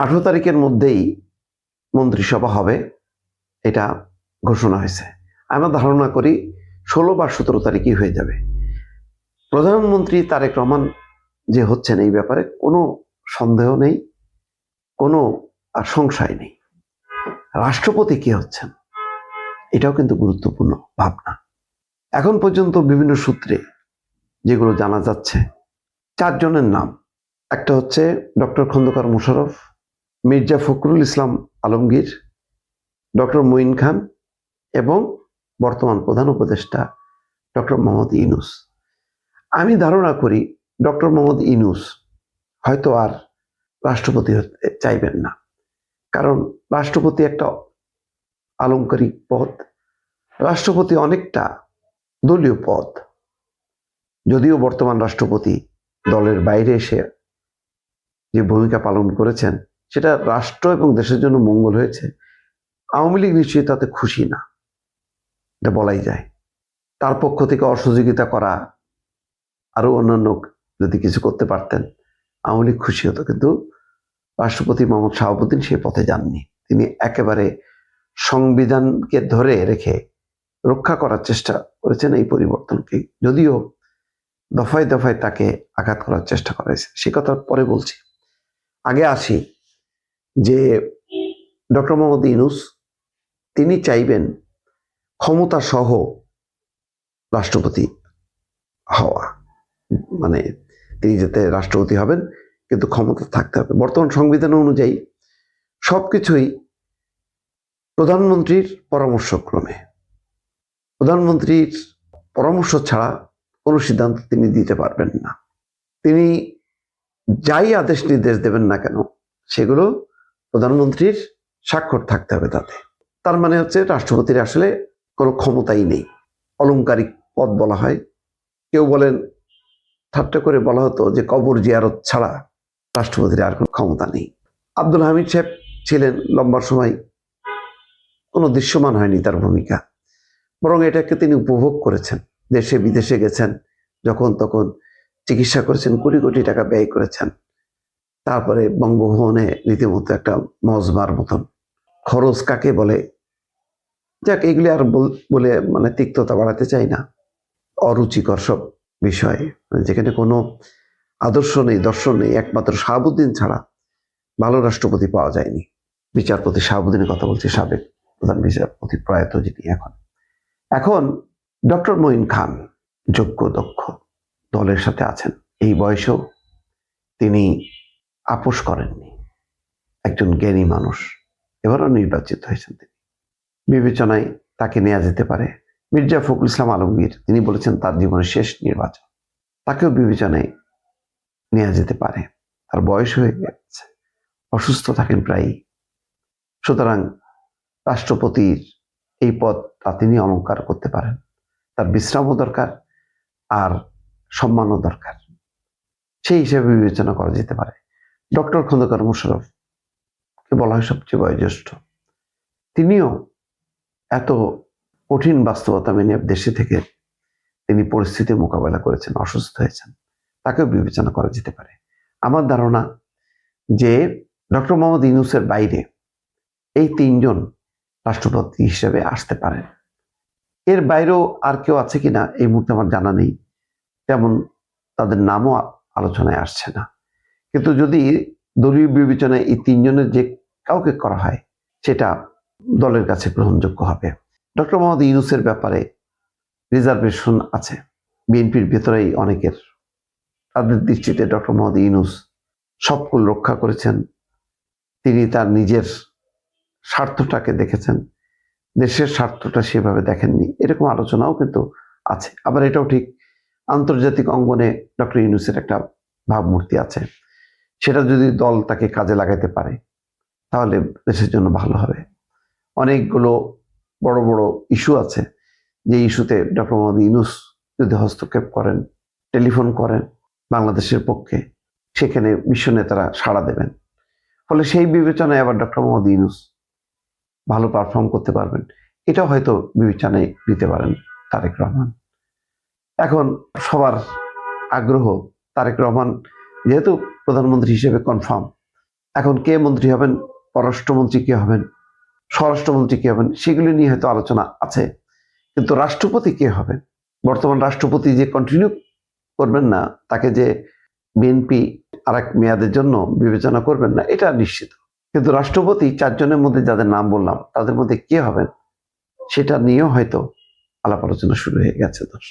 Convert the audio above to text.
18 তারিখের মধ্যেই মন্ত্রিসভা হবে, এটা ঘোষণা হয়েছে। আমরা ধারণা করি 16 বা 17 তারিখই হয়ে যাবে। প্রধানমন্ত্রী তারেক রহমান যে হচ্ছেন এই ব্যাপারে কোনো সন্দেহ নেই, কোনো সংশয় নেই। রাষ্ট্রপতি কে হচ্ছেন এটাও কিন্তু গুরুত্বপূর্ণ ভাবনা। এখন পর্যন্ত বিভিন্ন সূত্রে যেগুলো জানা যাচ্ছে, 4 জনের নাম। একটা হচ্ছে ডক্টর খন্দকার মোশাররফ, মির্জা ফখরুল ইসলাম আলমগীর, ডক্টর মঈন খান এবং বর্তমান প্রধান উপদেষ্টা ডক্টর মোহাম্মদ ইউনূস। আমি ধারণা করি ডক্টর মোহাম্মদ ইউনূস হয়তো আর রাষ্ট্রপতি হতে চাইবেন না, কারণ রাষ্ট্রপতি একটা আলংকারিক পদ, রাষ্ট্রপতি অনেকটা দলীয় পদ। যদিও বর্তমান রাষ্ট্রপতি দলের বাইরে এসে যে ভূমিকা পালন করেছেন সেটা রাষ্ট্র এবং দেশের জন্য মঙ্গল হয়েছে, আওয়ামী লীগ নিশ্চয়ই তাতে খুশি না, এটা বলাই যায়। তার পক্ষ থেকে অসহযোগিতা করা, আরো অন্যান্য যদি কিছু করতে পারতেন আওয়ামী লীগ খুশি হতো, কিন্তু রাষ্ট্রপতি মোহাম্মদ শাহাবুদ্দিন সেই পথে যাননি। তিনি একেবারে সংবিধানকে ধরে রেখে রক্ষা করার চেষ্টা করেছেন এই পরিবর্তনকে, যদিও দফায় দফায় তাকে আঘাত করার চেষ্টা করা হয়েছে, সে কথা পরে বলছি। আগে আসি যে ডক্টর মোহাম্মদ ইউনূস তিনি চাইবেন ক্ষমতা সহ রাষ্ট্রপতি হওয়া, মানে তিনি যাতে রাষ্ট্রপতি হবেন কিন্তু ক্ষমতা থাকতে হবে। বর্তমান সংবিধান অনুযায়ী সবকিছুই প্রধানমন্ত্রীর পরামর্শক্রমে, প্রধানমন্ত্রীর পরামর্শ ছাড়া কোনো সিদ্ধান্ত তিনি দিতে পারবেন না। তিনি যাই আদেশ নির্দেশ দেবেন না কেন সেগুলো প্রধানমন্ত্রীর স্বাক্ষর থাকতে হবে তাতে। তার মানে হচ্ছে রাষ্ট্রপতির আসলে কোনো ক্ষমতাই নেই, অলংকারিক পদ বলা হয়। কেউ বলেন, ঠাট্টা করে বলা হতো যে কবর জিয়ারত ছাড়া রাষ্ট্রপতির আর কোনো ক্ষমতা নেই। আব্দুল হামিদ সাহেব ছিলেন লম্বা সময়, কোনো দৃশ্যমান হয়নি তার ভূমিকা, বরং এটাকে তিনি উপভোগ করেছেন। দেশে বিদেশে গেছেন, যখন তখন চিকিৎসা করেছেন, কোটি কোটি টাকা ব্যয় করেছেন। তারপরে বঙ্গভবনে রীতিমতো একটা মজমার মতন খরচ কাকে বলে, যাক এগুলি আর বলে মানে তিক্ততা বাড়াতে চাই না, অরুচিকর সব বিষয়, যেখানে কোনো আদর্শ নেই, দর্শন নেই। একমাত্র শাহাবুদ্দিন ছাড়া ভালো রাষ্ট্রপতি পাওয়া যায়নি। বিচারপতি শাহাবুদ্দিনের কথা বলছি, সাবেক প্রধান বিচারপতি প্রয়াত যিনি এখন ডক্টর মঈন খান যোগ্য দক্ষ, দলের সাথে আছেন, এই বয়সেও তিনি আপোষ করেননি, একজন জ্ঞানী মানুষ, এবারও নির্বাচিত হয়েছেন। তিনি বিবেচনায় তাকে নেওয়া যেতে পারে। মির্জা ফখরুল ইসলাম আলমগীর তিনি বলেছেন তার জীবনের শেষ নির্বাচন, তাকেও বিবেচনায় নেওয়া যেতে পারে। তার বয়স হয়ে গেছে, অসুস্থ থাকেন প্রায়ই, সুতরাং রাষ্ট্রপতির এই পদ তিনি অলংকার করতে পারেন। তার বিশ্রামও দরকার আর সম্মানও দরকার, সেই হিসেবে বিবেচনা করা যেতে পারে। ডক্টর খন্দকার মোশাররফ কে বলা হয় সবচেয়ে বয়োজ্যেষ্ঠ, তিনিও এত কঠিন বাস্তবতা মেনে দেশে থেকে তিনি পরিস্থিতি মোকাবেলা করেছেন, অসুস্থ হয়েছেন, তাকেও বিবেচনা করা যেতে পারে। আমার ধারণা যে ডক্টর মোহাম্মদ ইউনূসের বাইরে এই 3 জন রাষ্ট্রপতি হিসেবে আসতে পারেন। এর বাইরেও আর কেউ আছে কিনা এই মুহূর্তে আমার জানা নেই, তেমন তাদের নামও আলোচনায় আসছে না। কিন্তু যদি দলীয় বিবেচনায় এই 3 জনের যে কাউকে করা হয় সেটা দলের কাছে গ্রহণযোগ্য হবে। ডক্টর মোহাম্মদ ইউনূসের ব্যাপারে রিজার্ভেশন আছে বিএনপির ভেতরেই অনেকের। তাদের দৃষ্টিতে ডক্টর মোহাম্মদ ইউনূস সবকুল রক্ষা করেছেন, তিনি তার নিজের স্বার্থটাকে দেখেছেন, দেশের স্বার্থটা সেভাবে দেখেননি, এরকম আলোচনাও কিন্তু আছে। আবার এটাও ঠিক, আন্তর্জাতিক অঙ্গনে ডক্টর ইউনূসের একটা ভাবমূর্তি আছে, সেটা যদি দল তাকে কাজে লাগাইতে পারে তাহলে দেশের জন্য ভালো হবে। অনেকগুলো বড় বড় ইস্যু আছে, যে ইস্যুতে ডক্টর মোহাম্মদ ইউনূস যদি হস্তক্ষেপ করেন, টেলিফোন করেন বাংলাদেশের পক্ষে, সেখানে বিশ্ব নেতারা সাড়া দেবেন। ফলে সেই বিবেচনায় আবার ডক্টর মোহাম্মদ ইউনূস ভালো পারফর্ম করতে পারবেন, এটাও হয়তো বিবেচনায় দিতে পারেন তারেক রহমান। এখন সবার আগ্রহ তারেক রহমান যেহেতু প্রধানমন্ত্রী হিসেবে কনফার্ম, এখন কে মন্ত্রী হবেন, পররাষ্ট্রমন্ত্রী কে হবেন, স্বরাষ্ট্রমন্ত্রী কে হবেন, সেগুলি নিয়ে হয়তো আলোচনা আছে। কিন্তু রাষ্ট্রপতি কে হবেন, বর্তমান রাষ্ট্রপতি যে কন্টিনিউ করবেন না, তাকে যে বিএনপি আরেক মেয়াদের জন্য বিবেচনা করবেন না, এটা নিশ্চিত। কিন্তু রাষ্ট্রপতি 4 জনের মধ্যে যাদের নাম বললাম, তাদের মধ্যে কে হবেন সেটা নিয়েও হয়তো আলাপ আলোচনা শুরু হয়ে গেছে। দর্শক।